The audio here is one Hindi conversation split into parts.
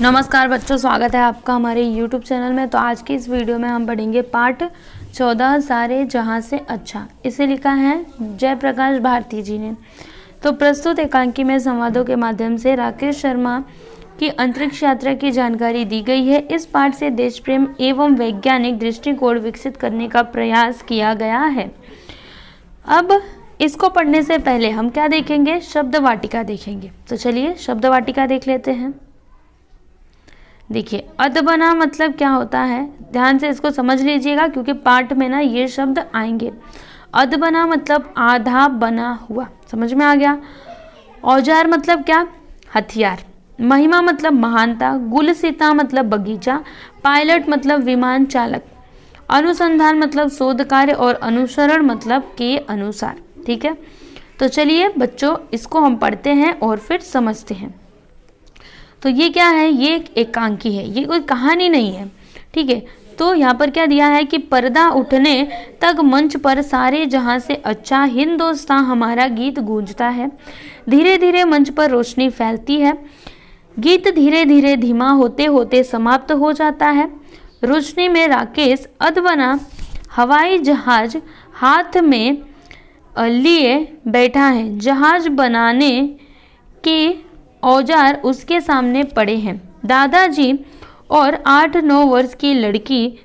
नमस्कार बच्चों, स्वागत है आपका हमारे YouTube चैनल में। तो आज की इस वीडियो में हम पढ़ेंगे पाठ 14 सारे जहां से अच्छा। इसे लिखा है जयप्रकाश भारती जी ने। तो प्रस्तुत एकांकी में संवादों के माध्यम से राकेश शर्मा की अंतरिक्ष यात्रा की जानकारी दी गई है। इस पाठ से देश प्रेम एवं वैज्ञानिक दृष्टिकोण विकसित करने का प्रयास किया गया है। अब इसको पढ़ने से पहले हम क्या देखेंगे? शब्द वाटिका देखेंगे। तो चलिए शब्द वाटिका देख लेते हैं। देखिए, अदबना मतलब क्या होता है, ध्यान से इसको समझ लीजिएगा क्योंकि पाठ में ना ये शब्द आएंगे। अदबना मतलब आधा बना हुआ, समझ में आ गया। औजार मतलब क्या? हथियार। महिमा मतलब महानता। गुलसिता मतलब बगीचा। पायलट मतलब विमान चालक। अनुसंधान मतलब शोध कार्य और अनुसरण मतलब के अनुसार। ठीक है, तो चलिए बच्चों इसको हम पढ़ते हैं और फिर समझते हैं। तो ये क्या है? ये एक एकांकी है, ये कोई कहानी नहीं है। ठीक है, तो यहाँ पर क्या दिया है कि पर्दा उठने तक मंच पर सारे जहां से अच्छा हिंदुस्तान हमारा गीत गूंजता है। धीरे धीरे मंच पर रोशनी फैलती है। गीत धीरे धीरे धीमा होते होते समाप्त हो जाता है। रोशनी में राकेश अदबना हवाई जहाज हाथ में लिए बैठा है। जहाज बनाने के औजार उसके सामने पड़े हैं। दादाजी और 8-9 वर्ष की लड़की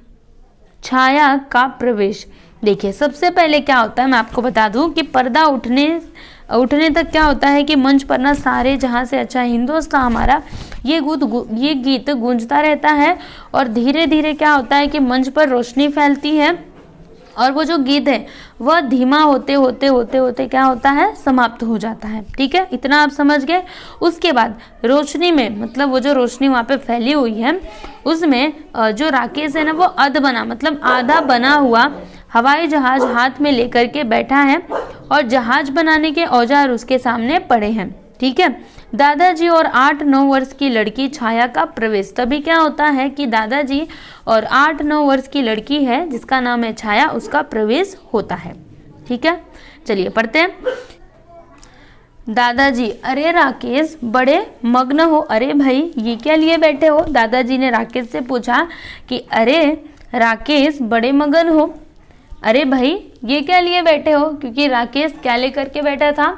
छाया का प्रवेश। देखिए, सबसे पहले क्या होता है मैं आपको बता दूं कि पर्दा उठने तक क्या होता है कि मंच पर ना सारे जहां से अच्छा हिंदुस्तान हमारा ये गीत गूंजता रहता है। और धीरे धीरे क्या होता है कि मंच पर रोशनी फैलती है और वो जो गीत है वह धीमा होते होते क्या होता है? समाप्त हो जाता है। ठीक है, इतना आप समझ गए। उसके बाद रोशनी में मतलब वो जो रोशनी वहाँ पे फैली हुई है उसमें जो राकेश है ना वो अदबना मतलब आधा बना हुआ हवाई जहाज हाथ में लेकर के बैठा है और जहाज बनाने के औजार उसके सामने पड़े हैं। ठीक है, दादाजी और 8-9 वर्ष की लड़की छाया का प्रवेश। तभी क्या होता है कि दादाजी और 8-9 वर्ष की लड़की है जिसका नाम है छाया, उसका प्रवेश होता है। ठीक है, चलिए पढ़ते हैं। दादाजी, अरे राकेश बड़े मग्न हो। अरे भाई ये क्या लिए बैठे हो? दादाजी ने राकेश से पूछा कि अरे राकेश बड़े मगन हो। अरे भाई ये क्या लिए बैठे हो? क्योंकि राकेश क्या लेकर के बैठा था?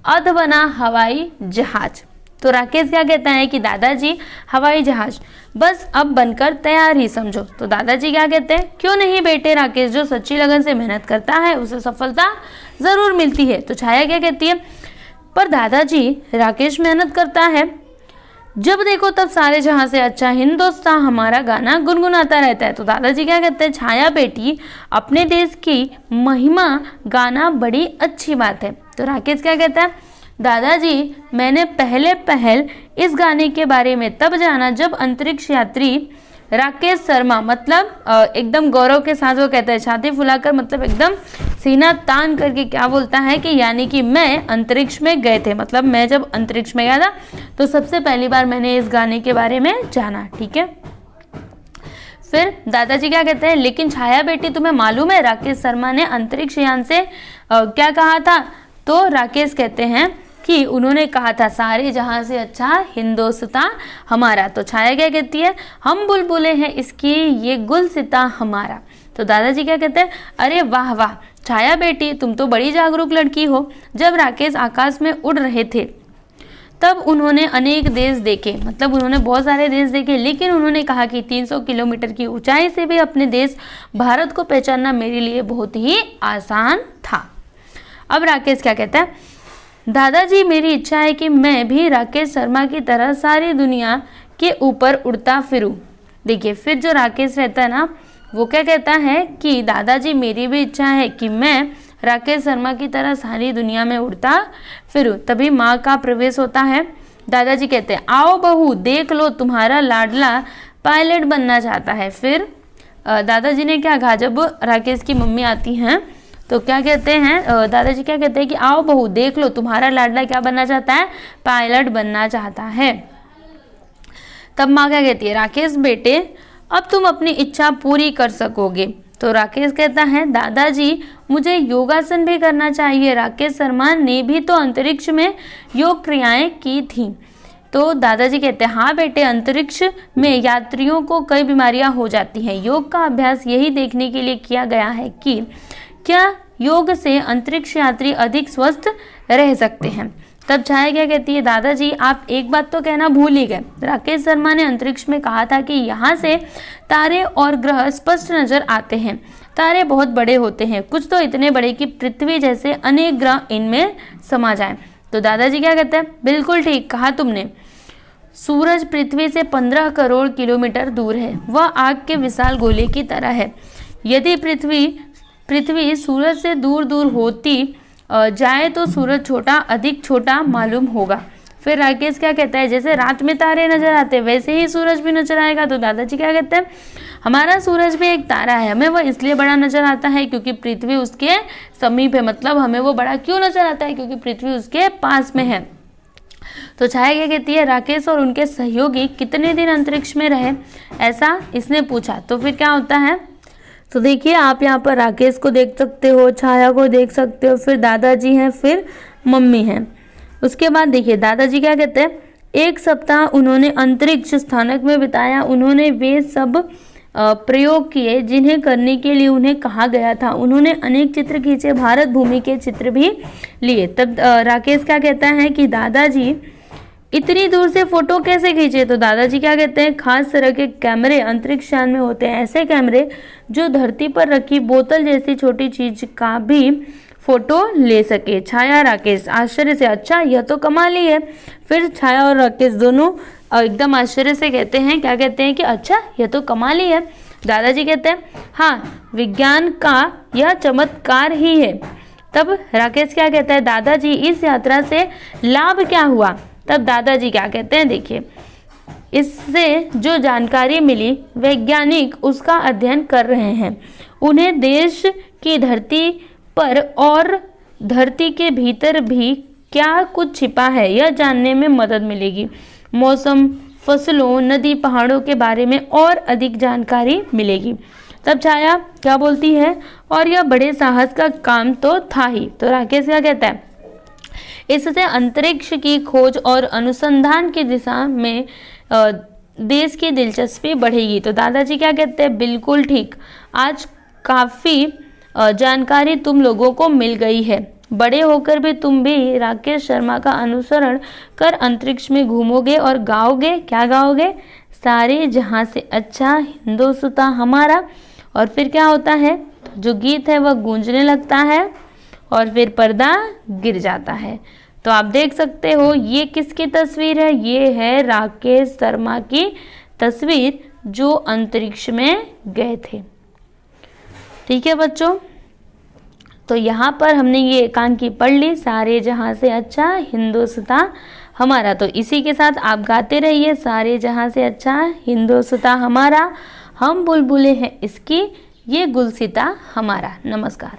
अदबना हवाई जहाज। तो राकेश क्या कहता है कि दादाजी हवाई जहाज बस अब बनकर तैयार ही समझो। तो दादाजी क्या कहते हैं? क्यों नहीं बेटे, राकेश जो सच्ची लगन से मेहनत करता है उसे सफलता जरूर मिलती है। तो छाया क्या कहती है? पर दादाजी राकेश मेहनत करता है, जब देखो तब सारे जहां से अच्छा हिंदुस्तान हमारा गाना गुनगुनाता रहता है। तो दादाजी क्या कहते हैं? छाया बेटी अपने देश की महिमा गाना बड़ी अच्छी बात है। तो राकेश क्या कहता है? दादाजी मैंने पहल इस गाने के बारे में तब जाना जब अंतरिक्ष यात्री राकेश शर्मा मतलब एकदम गौरव के साथ वो कहता है, छाती फुलाकर मतलब एकदम सीना तान करके क्या बोलता है कि यानी कि मैं अंतरिक्ष में गए थे, मतलब मैं जब अंतरिक्ष में गया था तो सबसे पहली बार मैंने इस गाने के बारे में जाना। ठीक है, फिर दादाजी क्या कहते हैं? लेकिन छाया बेटी तुम्हें मालूम है राकेश शर्मा ने अंतरिक्ष यान से क्या कहा था? तो राकेश कहते हैं कि उन्होंने कहा था सारे जहां से अच्छा हिंदुस्तान हमारा। तो छाया क्या कहती है? हम बुलबुले हैं इसकी ये गुलसिता हमारा। तो दादाजी क्या कहते हैं? अरे वाह वाह छाया बेटी तुम तो बड़ी जागरूक लड़की हो। जब राकेश आकाश में उड़ रहे थे तब उन्होंने अनेक देश देखे, मतलब उन्होंने बहुत सारे देश देखे, लेकिन उन्होंने कहा कि 300 किलोमीटर की ऊंचाई से भी अपने देश भारत को पहचानना मेरे लिए बहुत ही आसान था। अब राकेश क्या कहता है? दादाजी मेरी इच्छा है कि मैं भी राकेश शर्मा की तरह सारी दुनिया के ऊपर उड़ता फिरूं। देखिए, फिर जो राकेश रहता है ना वो क्या कहता है कि दादाजी मेरी भी इच्छा है कि मैं राकेश शर्मा की तरह सारी दुनिया में उड़ता फिरूं। तभी माँ का प्रवेश होता है। दादाजी कहते हैं आओ बहू देख लो तुम्हारा लाडला पायलट बनना चाहता है। फिर दादाजी ने क्या कहा? जब राकेश की मम्मी आती हैं तो क्या कहते हैं? दादाजी क्या कहते हैं कि आओ बहू देख लो तुम्हारा लाडला क्या बनना चाहता है? पायलट बनना चाहता है। तब माँ क्या कहती है? राकेश बेटे अब तुम अपनी इच्छा पूरी कर सकोगे। तो राकेश कहता है दादाजी मुझे योगासन भी करना चाहिए। राकेश शर्मा ने भी तो अंतरिक्ष में योग क्रियाएं की थी। तो दादाजी कहते हैं हाँ बेटे, अंतरिक्ष में यात्रियों को कई बीमारियां हो जाती हैं। योग का अभ्यास यही देखने के लिए किया गया है कि क्या योग से अंतरिक्ष यात्री अधिक स्वस्थ रह सकते हैं। तब छाया क्या कहती है, दादाजी आप एक बात तो कहना भूल ही गए। राकेश शर्मा ने अंतरिक्ष में कहा था कि यहाँ से तारे और ग्रह स्पष्ट नजर आते हैं। तारे बहुत बड़े होते हैं, कुछ तो इतने बड़े कि पृथ्वी जैसे अनेक ग्रह इनमें समा जाएं। तो दादाजी क्या कहते हैं, बिल्कुल ठीक कहा तुमने। सूरज पृथ्वी से 15 करोड़ किलोमीटर दूर है। वह आग के विशाल गोले की तरह है। यदि पृथ्वी सूरज से दूर दूर होती जाए तो सूरज अधिक छोटा मालूम होगा। फिर राकेश क्या कहता है, जैसे रात में तारे नजर आते हैं वैसे ही सूरज भी नजर आएगा। तो दादाजी क्या कहते हैं, हमारा सूरज भी एक तारा है, हमें वह इसलिए बड़ा नजर आता है क्योंकि पृथ्वी उसके समीप है। मतलब हमें वो बड़ा क्यों नजर आता है, क्योंकि पृथ्वी उसके पास में है। तो छाया क्या कहती है, राकेश और उनके सहयोगी कितने दिन अंतरिक्ष में रहे, ऐसा इसने पूछा। तो फिर क्या होता है, तो देखिए आप यहाँ पर राकेश को देख सकते हो, छाया को देख सकते हो, फिर दादाजी हैं, फिर मम्मी हैं। उसके बाद देखिए दादाजी क्या कहते हैं, 1 सप्ताह उन्होंने अंतरिक्ष स्थानक में बिताया। उन्होंने वे सब प्रयोग किए जिन्हें करने के लिए उन्हें कहा गया था। उन्होंने अनेक चित्र खींचे, भारत भूमि के चित्र भी लिए। तब राकेश क्या कहता है कि दादाजी इतनी दूर से फोटो कैसे खींचे। तो दादाजी क्या कहते हैं, खास तरह के कैमरे अंतरिक्ष यान में होते हैं, ऐसे कैमरे जो धरती पर रखी बोतल जैसी छोटी चीज का भी फोटो ले सके। छाया राकेश आश्चर्य से, अच्छा यह तो कमाल ही है। फिर छाया और राकेश दोनों एकदम आश्चर्य से कहते हैं, क्या कहते हैं कि अच्छा यह तो कमाल ही है। दादाजी कहते हैं हाँ, विज्ञान का यह चमत्कार ही है। तब राकेश क्या कहता है, दादाजी इस यात्रा से लाभ क्या हुआ। तब दादाजी क्या कहते हैं, देखिए इससे जो जानकारी मिली वैज्ञानिक उसका अध्ययन कर रहे हैं। उन्हें देश की धरती पर और धरती के भीतर भी क्या कुछ छिपा है यह जानने में मदद मिलेगी। मौसम, फसलों, नदी, पहाड़ों के बारे में और अधिक जानकारी मिलेगी। तब छाया क्या बोलती है, और यह बड़े साहस का काम तो था ही। तो राकेश क्या कहता है, इससे अंतरिक्ष की खोज और अनुसंधान की दिशा में देश की दिलचस्पी बढ़ेगी। तो दादाजी क्या कहते हैं, बिल्कुल ठीक, आज काफ़ी जानकारी तुम लोगों को मिल गई है। बड़े होकर भी तुम भी राकेश शर्मा का अनुसरण कर अंतरिक्ष में घूमोगे और गाओगे। क्या गाओगे, सारे जहां से अच्छा हिंदुस्तां हमारा। और फिर क्या होता है, जो गीत है वह गूंजने लगता है और फिर पर्दा गिर जाता है। तो आप देख सकते हो ये किसकी तस्वीर है, ये है राकेश शर्मा की तस्वीर जो अंतरिक्ष में गए थे। ठीक है बच्चों, तो यहाँ पर हमने ये एकांकी पढ़ ली, सारे जहां से अच्छा हिंदुस्तां हमारा। तो इसी के साथ आप गाते रहिए, सारे जहां से अच्छा हिंदुस्तां हमारा, हम बुलबुलें हैं इसकी, ये गुलसिता हमारा। नमस्कार।